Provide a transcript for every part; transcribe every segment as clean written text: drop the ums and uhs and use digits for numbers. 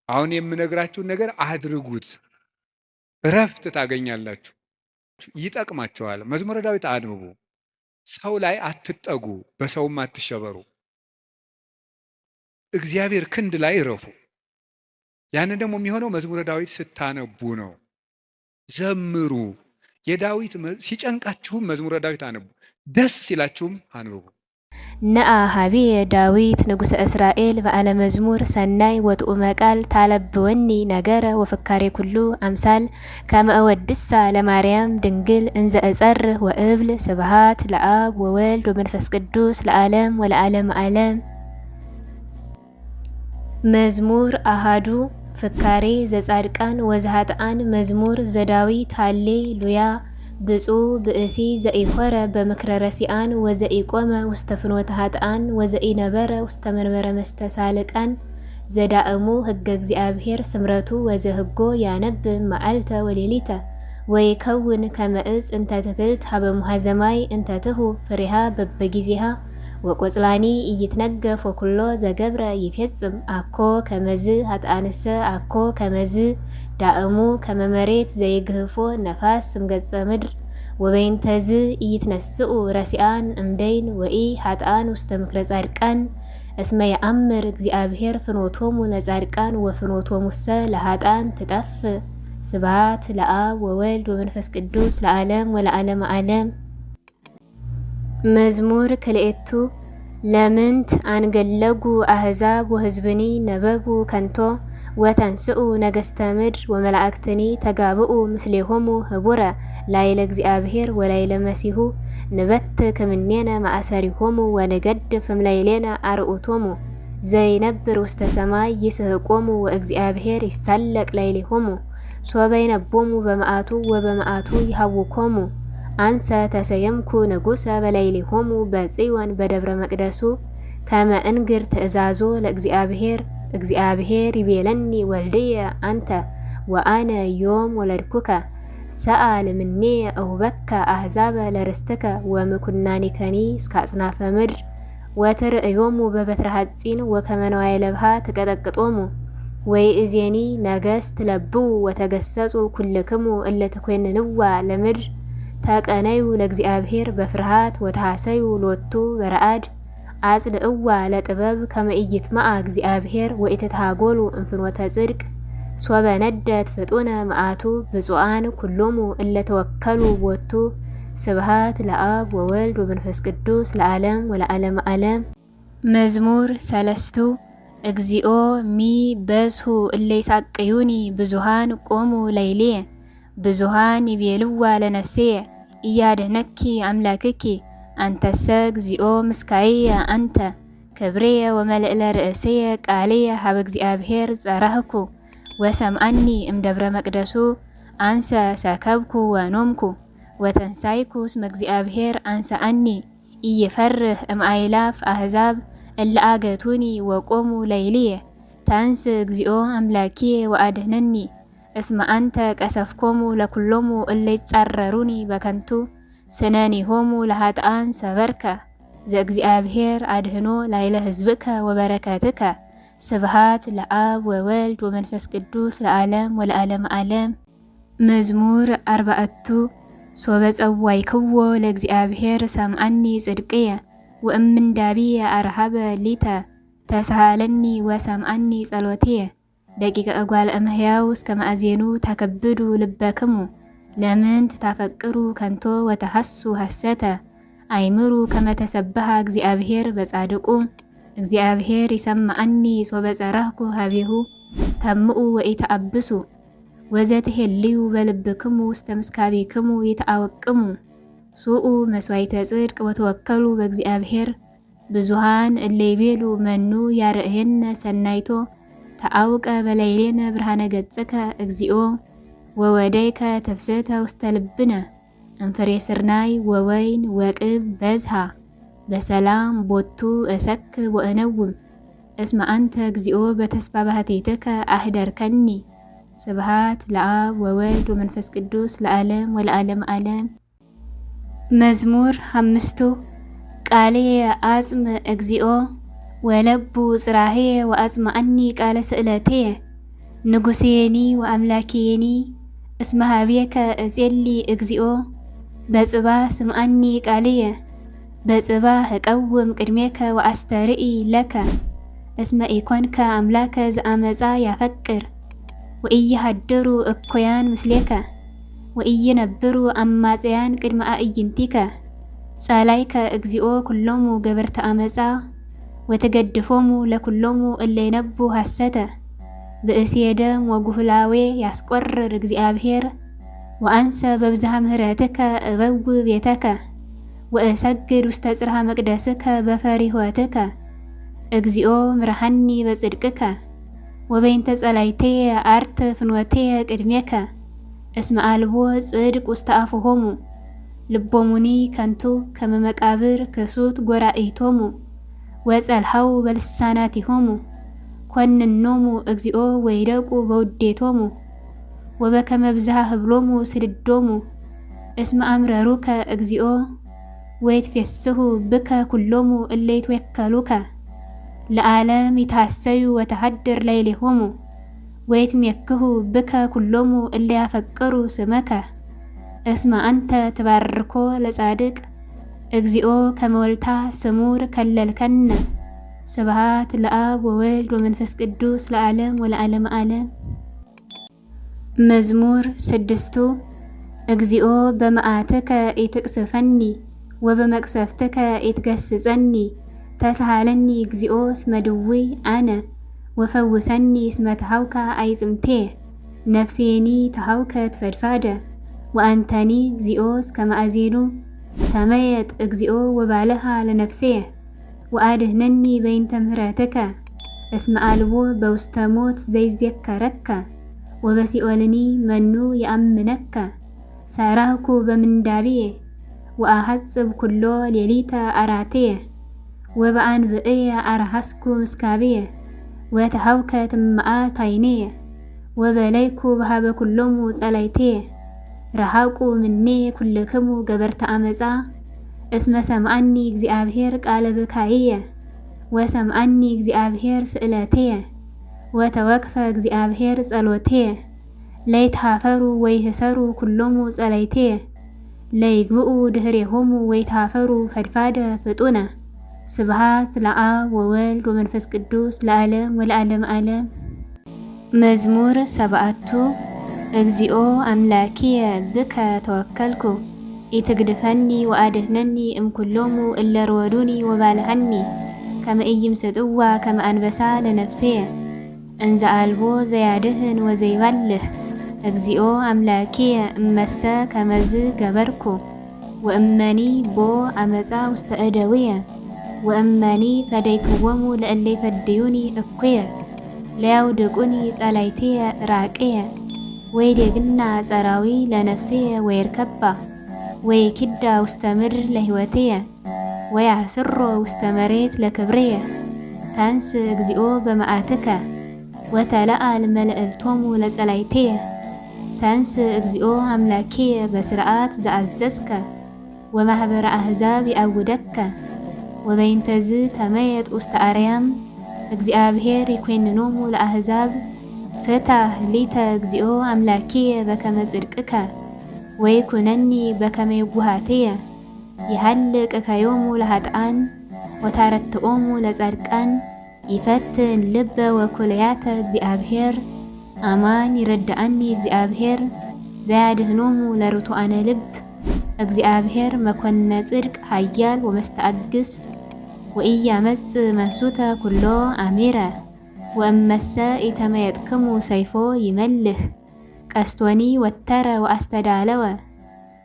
አሁን የምነግራችሁን ነገር አድርጉት፣ እረፍት ታገኛላችሁ፣ ይጠቅማቸዋል። መዝሙረ ዳዊት አንብቡ። ሰው ላይ አትጠጉ፣ በሰውም አትሸበሩ። እግዚአብሔር ክንድ ላይ እረፉ። ያንን ደግሞ የሚሆነው መዝሙረ ዳዊት ስታነቡ ነው። ዘምሩ። የዳዊት ሲጨንቃችሁም መዝሙረ ዳዊት አንቡ፣ ደስ ሲላችሁም አንብቡ። ነአ ሀቤ ዳዊት ንጉሰ እስራኤል በዓለ መዝሙር ሰናይ ወጥኡመ ቃል ታለብወኒ ነገረ ወፍካሬ ኩሉ አምሳል ከመ እወድሳ ለማርያም ድንግል እንዘ እጸርህ ወእብል ስብሃት ለአብ ወወልድ ወመንፈስ ቅዱስ ለዓለም ወለዓለም ዓለም። መዝሙር አሃዱ ፍካሬ ዘጻድቃን ወዘሃጥአን መዝሙር ዘዳዊት ሃሌሉያ። ብፁዕ ብእሲ ዘኢኮረ በምክረ ረሲአን ወዘኢቆመ ውስተ ፍኖተ ኃጥአን ወዘኢነበረ ውስተ መንበረ መስተሳልቃን ዘዳእሙ ሕገ እግዚአብሔር ስምረቱ ወዘህጎ ያነብ መዓልተ ወሌሊተ ወይከውን ከመ ዕፅ እንተ ትክልት ሀበ ሙሃዘማይ እንተ ትሁብ ፍሬሃ በበጊዜሃ ወቆጽላኒ ኢይትነገፍ ወኩሎ ዘገብረ ይፌጽም አኮ ከመዝ ኃጥአንሰ አኮ ከመዝ ዳእሙ ከመ መሬት ዘይግህፎ ነፋስ እምገጸ ምድር ወበይንተዝ ኢይትነስኡ ረሲአን እምደይን ወኢ ኃጥአን ውስተ ምክረ ጻድቃን እስመ የአምር እግዚአብሔር ፍኖቶሙ ለጻድቃን ወፍኖቶሙሰ ለኃጥአን ትጠፍ። ስብሐት ለአብ ወወልድ ወመንፈስ ቅዱስ ለዓለም ወለዓለመ ዓለም። መዝሙር ክልኤቱ ለምንት አንገለጉ አሕዛብ ወሕዝብኒ ነበቡ ከንቶ ወተንስኡ ነገስተ ምድር ወመላእክትኒ ተጋብኡ ምስሌሆሙ ህቡረ ላይለ እግዚአብሔር ወላይለ መሲሁ ንበት ክምኔነ ማእሰሪሆሙ ወንገድፍ እምላይሌነ አርዑቶሙ ዘይነብር ውስተ ሰማይ ይስህቆሙ ወእግዚአብሔር ይሳለቅ ላይሌሆሙ ሶበ ይነቦሙ በመዓቱ ወበመዓቱ ይሃውኮሙ አንሰ ተሰየምኩ ንጉሰ በላይሌሆሙ በጽዮን በደብረ መቅደሱ ከመ እንግር ትእዛዞ ለእግዚአብሔር እግዚአብሔር ይቤለኒ ወልድየ አንተ ወአነ ዮም ወለድኩከ ሰአል ምኔ እሁበከ አሕዛበ ለርስትከ ወምኩናኒከኒ እስከ አጽናፈ ምድር ወትርእዮሙ በበትረ ሐጺን ወከመ ነዋየ ለብሃ ትቀጠቅጦሙ ወይእዜኒ ነገሥት ለብዉ ወተገሰጹ ኩልክሙ እለ ትኮንንዋ ለምድር ተቀነዩ ለእግዚአብሔር በፍርሃት ወተሐሰዩ ሎቱ በረአድ አጽልእዋ ለጥበብ ከመ ኢይትመዓ እግዚአብሔር ወኢትትሃጎሉ እምፍኖተ ጽድቅ ሶበ ነደት ፍጡነ መዓቱ ብፁዓን ኩሎሙ እለ ተወከሉ ቦቱ። ስብሐት ለአብ ወወልድ ወመንፈስ ቅዱስ ለዓለም ወለዓለመ ዓለም። መዝሙር ሰለስቱ እግዚኦ ሚ በዝሁ እለ ይሳቅዩኒ ብዙሃን ቆሙ ላይሌየ ብዙሃን ይቤልዋ ለነፍሴየ እያድኅነኪ አምላክኪ አንተሰ እግዚኦ ምስካየ አንተ ክብሬየ ወመልዕለ ርእስየ ቃልየ ሀበ እግዚአብሔር ጸራህኩ ወሰምአኒ እምደብረ መቅደሱ አንሰ ሰከብኩ ወኖምኩ ወተንሳይኩ እስመ እግዚአብሔር አንሰአኒ ኢይፈርህ እምአእላፍ አሕዛብ እለ አገቱኒ ወቆሙ ላይልየ ታንስ እግዚኦ አምላኪየ ወአድኅነኒ እስመ አንተ ቀሰፍኮሙ ለኩሎሙ እለ ይጻረሩኒ በከንቱ ስነኒሆሙ ለኃጥአን ሰበርከ ዘእግዚአብሔር አድኅኖ ላይለ ሕዝብከ ወበረከትከ። ስብሐት ለአብ ወወልድ ወመንፈስ ቅዱስ ለዓለም ወለዓለመ ዓለም። መዝሙር አርባዕቱ ሶበ ጸዋይክዎ ለእግዚአብሔር ሰምዐኒ ጽድቅየ ወእምንዳቢየ አርሃበ ሊተ ተሳሃለኒ ወሰምዐኒ ጸሎትየ ደቂቀ እጓለ እመሕያው እስከ ማእዜኑ ታከብዱ ልበክሙ ለምንት ታፈቅሩ ከንቶ ወተሐሱ ሐሰተ አይምሩ ከመ ተሰብሐ እግዚአብሔር በጻድቁ እግዚአብሔር ይሰምዐኒ ሶበ ጸረህኩ ሀቤሁ ተምኡ ወኢተአብሱ ወዘትሄልዩ በልብክሙ ውስተ ምስካቢክሙ ይተአወቅሙ ሱኡ መስዋዕተ ጽድቅ ወተወከሉ በእግዚአብሔር ብዙሃን እለ ይቤሉ መኑ ያርእየነ ሰናይቶ ተአውቀ በላይሌነ ብርሃነ ገጽከ እግዚኦ ወወደይከ ተፍስሕተ ውስተ ልብነ እንፍሬ ስርናይ ወወይን ወቅብ በዝሃ በሰላም ቦቱ እሰክብ ወእነውም እስመ አንተ እግዚኦ በተስፋ ባህቲትከ አህደርከኒ። ስብሐት ለአብ ወወልድ ወመንፈስ ቅዱስ ለዓለም ወለዓለመ ዓለም። መዝሙር አምስቱ ቃልየ አጽም እግዚኦ ወለቡ ጽራሄየ ወአጽምዐኒ ቃለ ስእለትየ ንጉሴኒ ወአምላኬኒ እስመ ኀቤከ እጼሊ እግዚኦ በጽባ ስምዓኒ ቃልየ በጽባ እቀውም ቅድሜከ ወአስተርኢ ለከ እስመ ኢኮንከ አምላከ ዘአመፃ ያፈቅር ወኢይሃድሩ እኩያን ምስሌከ ወኢይነብሩ አማጽያን ቅድመ አዕይንቲከ ጸላይከ እግዚኦ ኩሎሙ ገበርተ አመፃ ወተገድፎሙ ለኩሎሙ እለ ይነቡ ሐሰተ ብእስየ ደም ወጉህላዌ ያስቆርር እግዚአብሔር ወአንሰ በብዝሃ ምህረትከ እበው ቤተከ ወእሰግድ ውስተ ጽርሐ መቅደስከ በፈሪሆትከ እግዚኦ ምርሐኒ በጽድቅከ ወበይንተ ጸላይቴየ አርት ፍኖቴየ ቅድሜከ እስመ አልቦ ጽድቅ ውስተ አፍሆሙ ልቦሙኒ ከንቱ ከመ መቃብር ክሱት ጐራኢቶሙ ወጸልሐው በልሳናቲሆሙ ኮንኖሙ እግዚኦ ወይደቁ በውዴቶሙ ወበከመ ብዝሃ ህብሎሙ ስድዶሙ እስመ አምረሩከ እግዚኦ ወይትፌስሑ ብከ ኩሎሙ እለ ይትወከሉከ ለዓለም ይትሐሰዩ ወተሃድር ላዕሌሆሙ ወይትሜክሁ ብከ ኩሎሙ እለ ያፈቅሩ ስመከ እስመ አንተ ትባርኮ ለጻድቅ እግዚኦ ከመ ወልታ ስሙር ከለልከነ ስብሐት ለአብ ወወልድ ወመንፈስ ቅዱስ ለዓለም ወለዓለመ ዓለም። መዝሙር 6 እግዚኦ በመዓትከ ኢትቅስፈኒ ወበመቅሰፍትከ ኢትገስጸኒ ተሳሃለኒ እግዚኦ እስመ ድውይ አነ ወፈውሰኒ እስመ ተሃውከ አይጽምቴ ነፍሴኒ ተሃውከት ፈድፋደ ወአንተኒ እግዚኦ እስከ ማእዜኑ ተመየጥ እግዚኦ ወባልሃ ለነፍሴየ ወአድህነኒ በይንተ ምህረትከ እስመ አልቦ በውስተ ሞት ዘይዜከረከ ወበሲኦልኒ መኑ የአምነከ ሰራህኩ በምንዳቤየ ወአሐጽብ ኩሎ ሌሊተ አራቴየ ወበአንብዕየ አርሐስኩ ምስካቤየ ወተሃውከት እምአት ዓይኔየ ወበለይኩ በሃበ ኩሎሙ ጸላይቴየ ረሃቁ ምኔ ኩልክሙ ገበርተ አመፃ እስመ ሰምዓኒ እግዚአብሔር ቃለ ብካይየ ወሰምዓኒ እግዚአብሔር ስእለቴየ ወተወክፈ እግዚአብሔር ጸሎቴየ ለይትሃፈሩ ወይህሰሩ ኩሎሙ ጸላይቴየ ለይግብኡ ድህሬሆሙ ወይትሃፈሩ ፈድፋደ ፍጡነ ስብሐት ለአብ ወወልድ ወመንፈስ ቅዱስ ለዓለም ወለዓለመ ዓለም። መዝሙር 7 እግዚኦ አምላኪየ ብከ ተወከልኩ ኢትግድፈኒ ወአድህነኒ እምኩሎሙ እለ ሮዱኒ ወባልሐኒ ከመ ኢይምስጥዋ ከመ አንበሳ ለነፍሴየ እንዘ አልቦ ዘያድህን ወዘይባልህ እግዚኦ አምላኪየ እመሰ ከመዝ ገበርኩ ወእመኒ ቦ አመፃ ውስተ እደውየ ወእመኒ ፈደይክዎሙ ለእለ ይፈድዩኒ እኩየ ለያውድቁኒ ጸላይቴየ ራቅየ ወይዴግና ጸራዊ ለነፍሴየ ወይርከባ ወይኪዳ ውስተ ምድር ለሕይወትየ ወያስሮ ውስተ መሬት ለክብርየ ታንስ እግዚኦ በመዓትከ ወተለአል መልእልቶሙ ለጸላይቴየ ታንስ እግዚኦ አምላኪየ በስርዓት ዘአዘዝከ ወማኅበረ አሕዛብ ይአውደከ ወበይንተዝ ተመየጥ ውስተ አርያም እግዚአብሔር ይኰንኖሙ ለአሕዛብ ፍታህ ሊተ እግዚኦ አምላኪየ በከመ ጽድቅከ ወይኩነኒ በከመ የዋሃትየ ይሃልቅ ከዮሙ ለኃጥኣን ወታረትኦሙ ለጻድቃን ይፈትን ልበ ወኩልያተ እግዚአብሔር አማን ይረዳአኒ እግዚአብሔር ዘያድህኖሙ ለርቱዓነ ልብ እግዚአብሔር መኰንነ ጽድቅ ኃያል ወመስተአግስ ወኢያመጽ መንሱተ ኩሎ አሚረ ወእመሰ ኢተመየጥክሙ ሰይፎ ይመልህ ቀስቶኒ ወተረ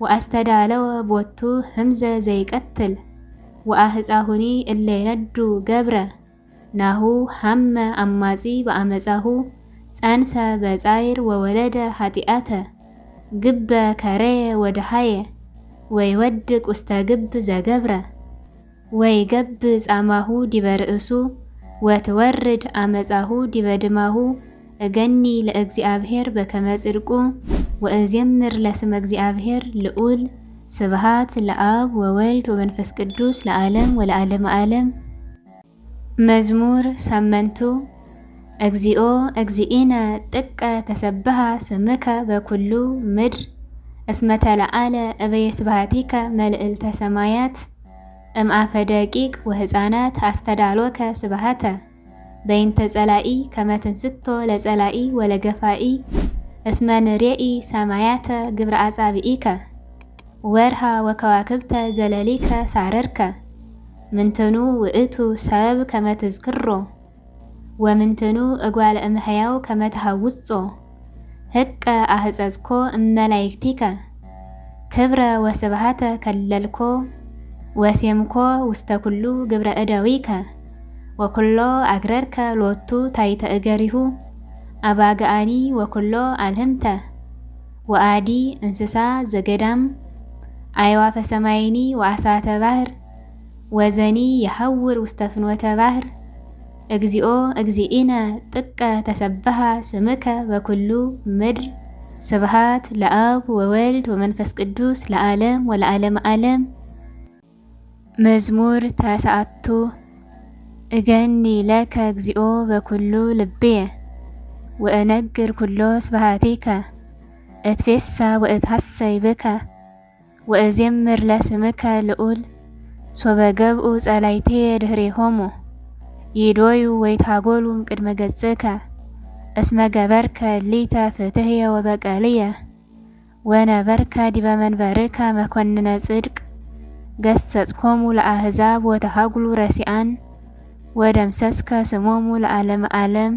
ወአስተዳለወ ቦቱ ህምዘ ዘይቀትል ወአህፃሁኒ እለ ይነዱ ገብረ ናሁ ሐመ አማጺ በአመፃሁ ጸንሰ በጻይር ወወለደ ኃጢአተ ግበ ከረየ ወደሃየ ወይወድቅ ውስተ ግብ ዘገብረ ወይገብ ጻማሁ ዲበ ርእሱ ወትወርድ አመፃሁ ዲበ ድማሁ እገኒ ለእግዚአብሔር በከመ ጽድቁ ወእዜምር ለስመ እግዚአብሔር ልዑል ስብሐት ለአብ ወወልድ ወመንፈስ ቅዱስ ለዓለም ወለዓለመ ዓለም። መዝሙር 8 እግዚኦ እግዚእነ ጥቀ ተሰብሃ ስምከ በኩሉ ምድር እስመ ተለዓለ እበየ ስብሐቲከ መልዕልተ ሰማያት እምአፈ ደቂቅ ወህፃናት አስተዳሎከ ስብሐተ በይንተ ጸላኢ ከመ ትንስቶ ለጸላኢ ወለገፋኢ እስመ ንሬኢ ሰማያተ ግብረ አጻብኢከ ወርሃ ወከዋክብተ ዘለሊከ ሳረርከ ምንትኑ ውእቱ ሰብ ከመ ትዝክሮ ወምንትኑ እጓለ እምሕያው ከመ ተሐውጾ ህቀ አህጸጽኮ እመላይክቲከ ክብረ ወስብሐተ ከለልኮ ወሴምኮ ውስተ ኩሉ ግብረ እደዊከ ወኩሎ አግረርከ ሎቱ ታይተ እገሪሁ አባግአኒ ወኩሎ አልህምተ ወአዲ እንስሳ ዘገዳም አዕዋፈ ሰማይኒ ወአሳተ ባሕር ወዘኒ የሐውር ውስተ ፍኖተ ባሕር እግዚኦ እግዚእነ ጥቀ ተሰብሃ ስምከ በኩሉ ምድር ስብሐት ለአብ ወወልድ ወመንፈስ ቅዱስ ለዓለም ወለዓለመ ዓለም። መዝሙር ተስዓቱ እገኒ ለከ እግዚኦ በኩሉ ልብየ ወእነግር ኩሎ ስብሐቲከ እትፌሳ ወእትሐሰይ ብከ ወእዜምር ለስምከ ልዑል ሶበ ገብኡ ጸላይትየ ድኅሬሆሙ ይዶዩ ወይታጐሉ እምቅድመ ገጽከ እስመ ገበርከ ሊተ ፍትሕየ ወበቀልየ ወነበርከ ዲበ መንበርከ መኰንነ ጽድቅ ገሰጽኮሙ ለአሕዛብ ወተሃጉሉ ረሲአን ወደምሰስከ ስሞሙ ለዓለመ ዓለም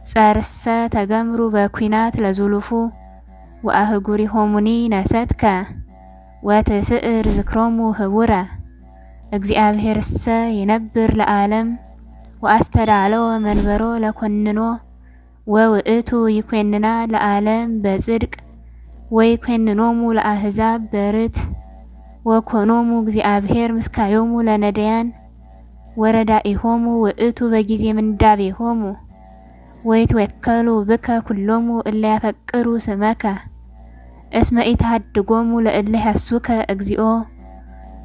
ጸርሰ ተገምሩ በኲናት ለዙሉፉ ወአህጉሪሆሙኒ ነሰትከ ወትስዕር ዝክሮሙ ህቡረ እግዚአብሔርሰ ይነብር ለዓለም ወአስተዳለወ መንበሮ ለኰንኖ ወውእቱ ይኰንና ለዓለም በጽድቅ ወይኰንኖሙ ለአሕዛብ በርት ወኮኖሙ እግዚአብሔር ምስካዮሙ ለነዳያን ወረዳኢሆሙ ውእቱ በጊዜ ምንዳቤሆሙ ወይትወከሉ ብከ ኩሎሙ እለ ያፈቅሩ ስመከ እስመ ኢትሃድጎሙ ለእለ ያሱከ እግዚኦ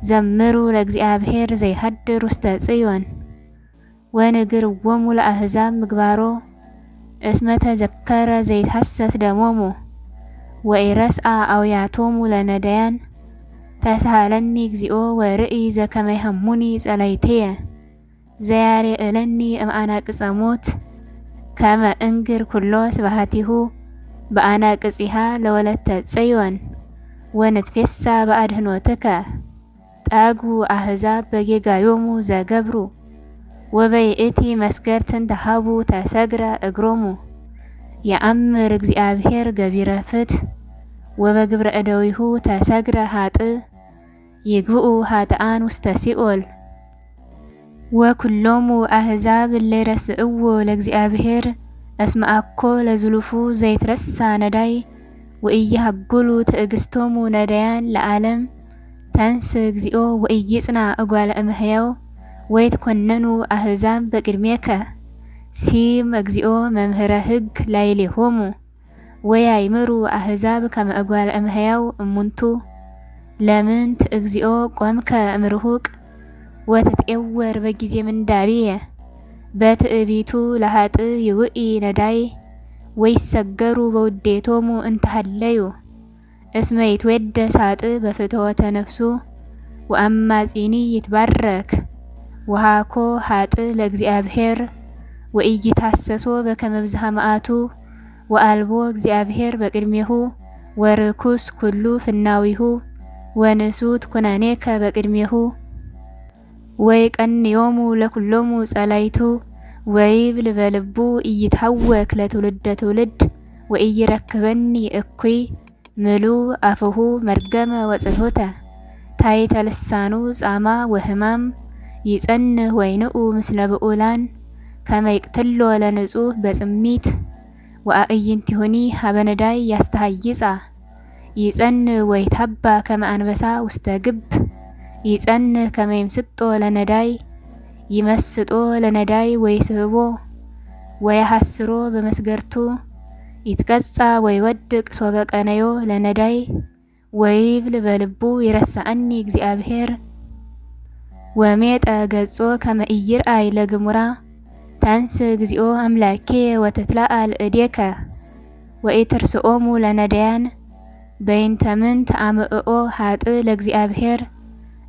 ዘምሩ ለእግዚአብሔር ዘይሃድር ውስተ ጽዮን ወንግርዎሙ ለአሕዛብ ምግባሮ እስመ ተዘከረ ዘይትሐሰስ ደሞሙ ወኢረስአ አውያቶሙ ለነዳያን ተሳሃለኒ እግዚኦ ወርኢ ዘከመ ይሃሙኒ ጸላይትየ ዘያልዕለኒ እምአናቅጸ ሞት ከመ እንግር ኩሎ ስብሐቲሁ በአናቅጺሃ ለወለተ ጽዮን ወንትፌሳ በአድኅኖትከ ጠጉ አሕዛብ በጌጋዮሙ ዘገብሩ ወበይእቲ መስገርትን ተሃቡ ተሰግረ እግሮሙ የአምር እግዚአብሔር ገቢረ ፍትሕ ወበግብረ እደዊሁ ተሰግረ ኃጥእ ይግብኡ ኃጥኣን ውስተ ሲኦል ወኩሎሙ አሕዛብ እለ ይረስእዎ ለእግዚአብሔር እስመ አኮ ለዝሉፉ ዘይትረሳ ነዳይ ወኢይሃጕሉ ትዕግሥቶሙ ነዳያን ለዓለም ተንስ እግዚኦ ወኢይጽና እጓለ እምሕያው ወይትኰነኑ አሕዛብ በቅድሜከ ሲም እግዚኦ መምህረ ሕግ ላዕሌሆሙ ወያእምሩ አሕዛብ ከመ እጓለ እምሕያው እሙንቱ ለምንት እግዚኦ ቆምከ እምርሁቅ ወትትዔወር በጊዜ ምንዳቤየ በትዕቢቱ ለኃጥእ ይውኢ ነዳይ ወይሰገሩ በውዴቶሙ እንተሃለዩ እስመ ይትዌደስ ኃጥእ በፍትወተ ነፍሱ ወአማጺኒ ይትባረክ ወሃኮ ኃጥእ ለእግዚአብሔር ወኢይታሰሶ በከመ ብዝሃ መዓቱ ወአልቦ እግዚአብሔር በቅድሜሁ ወርኩስ ኩሉ ፍናዊሁ ወንሱት ኩነኔከ በቅድሜሁ ወይቀንዮሙ ለኩሎሙ ጸላይቱ ወይብል በልቡ ኢይትሐወክ ለትውልደ ትውልድ ወኢይረክበኒ እኩይ ምሉእ አፍሁ መርገመ ወጽንሑተ ታሕተ ልሳኑ ጻማ ወሕማም ይጸንህ ወይንኡ ምስለ ብዑላን ከመ ይቅትሎ ለንጹሕ በጽሚት ወአዕይንቲሁኒ ሀበ ነዳይ ያስተሃይጻ ይጸንህ ወይትሐባ ከመ አንበሳ ውስተ ግብ ይጸንህ ከመ ይምስጦ ለነዳይ ይመስጦ ለነዳይ ወይስሕቦ ወየሐስሮ በመስገርቱ ይትቀጻ ወይወድቅ ሶበ ቀነዮ ለነዳይ ወይብል በልቡ ይረሳአኒ እግዚአብሔር ወሜጠ ገጾ ከመ ኢይርአይ ለግሙራ ታንስ እግዚኦ አምላኬ ወትትለአል እዴከ ወኢትርስኦሙ ለነዳያን በይንተ ምንት አምዕኦ ሀጥእ ለእግዚአብሔር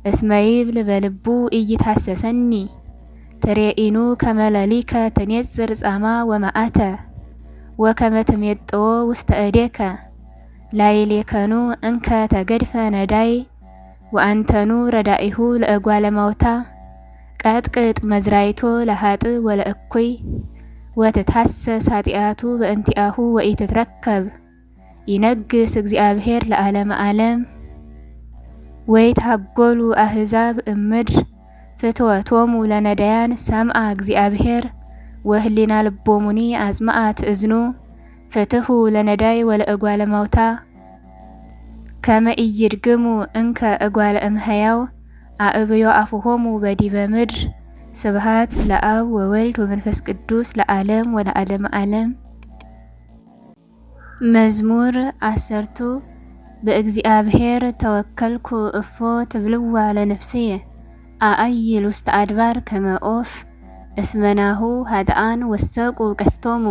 እስመ ይብል በልቡ ኢይትሐሰሰኒ ትሬኢኑ ከመ ሌሊከ ትኔጽር ጻማ ወመዓተ ወከመ ትሜጥዎ ውስተ እዴከ ላዕሌከኑ እንከ ተገድፈ ነዳይ ወአንተኑ ረዳኢሁ ለእጓለ እማውታ ቀጥቅጥ መዝራይቶ ለሀጥእ ወለእኩይ ወትትሐሰስ ኃጢአቱ በእንቲአሁ ወኢትትረከብ ይነግስ እግዚአብሔር ለዓለመ ዓለም። ወይትሐጐሉ አሕዛብ እምድር ፍትወቶሙ ለነዳያን ሰምዐ እግዚአብሔር ወህሊና ልቦሙኒ አጽምዐት እዝኑ ፍትሑ ለነዳይ ወለእጓለ እማውታ ከመ ኢይድግሙ እንከ እጓለ እምሕያው አእብዮ አፉሆሙ በዲበ ምድር። ስብሐት ለአብ ወወልድ ወመንፈስ ቅዱስ ለዓለም ወለዓለመ ዓለም። መዝሙር 10 በእግዚአብሔር ተወከልኩ እፎ ትብልዋ ለነፍስየ አአይል ውስተ አድባር ከመ ኦፍ እስመናሁ ኃጥኣን ወሰቁ ቀስቶሙ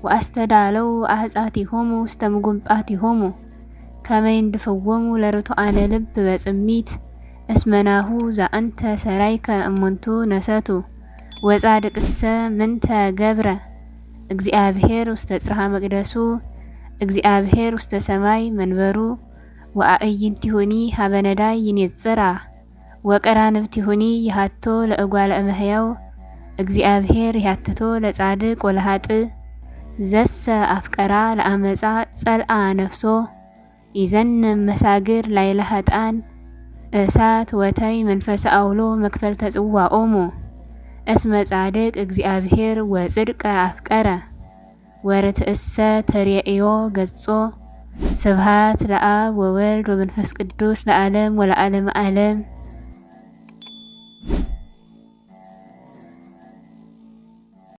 ወአስተዳለው አሕጻቲሆሙ ውስተ ምጉንጳቲሆሙ ከመ ይንድፍዎሙ ለርቱዓነ ልብ በጽሚት እስመናሁ ዘአንተ ሰራይከ እሙንቱ ነሰቱ ወጻድቅሰ ምንተ ገብረ እግዚአብሔር ውስተ ጽርሐ መቅደሱ እግዚአብሔር ውስተ ሰማይ መንበሩ ወአዕይንቲሁኒ ሀበ ነዳይ ይኔጽራ ወቀራንብቲሁኒ ይሃቶ ለእጓለ እመሕያው እግዚአብሔር ይሃትቶ ለጻድቅ ወለሀጥእ ዘሰ አፍቀራ ለአመፃ ጸልአ ነፍሶ ይዘንም መሳግር ላዕለ ኃጥኣን እሳት ወተይ መንፈሰ አውሎ መክፈልተ ጽዋኦሙ እስመ ጻድቅ እግዚአብሔር ወጽድቀ አፍቀረ ወርትእሰ ተሬእዮ ገጾ። ስብሐት ለአብ ወወልድ ወመንፈስ ቅዱስ ለዓለም ወለዓለመ ዓለም።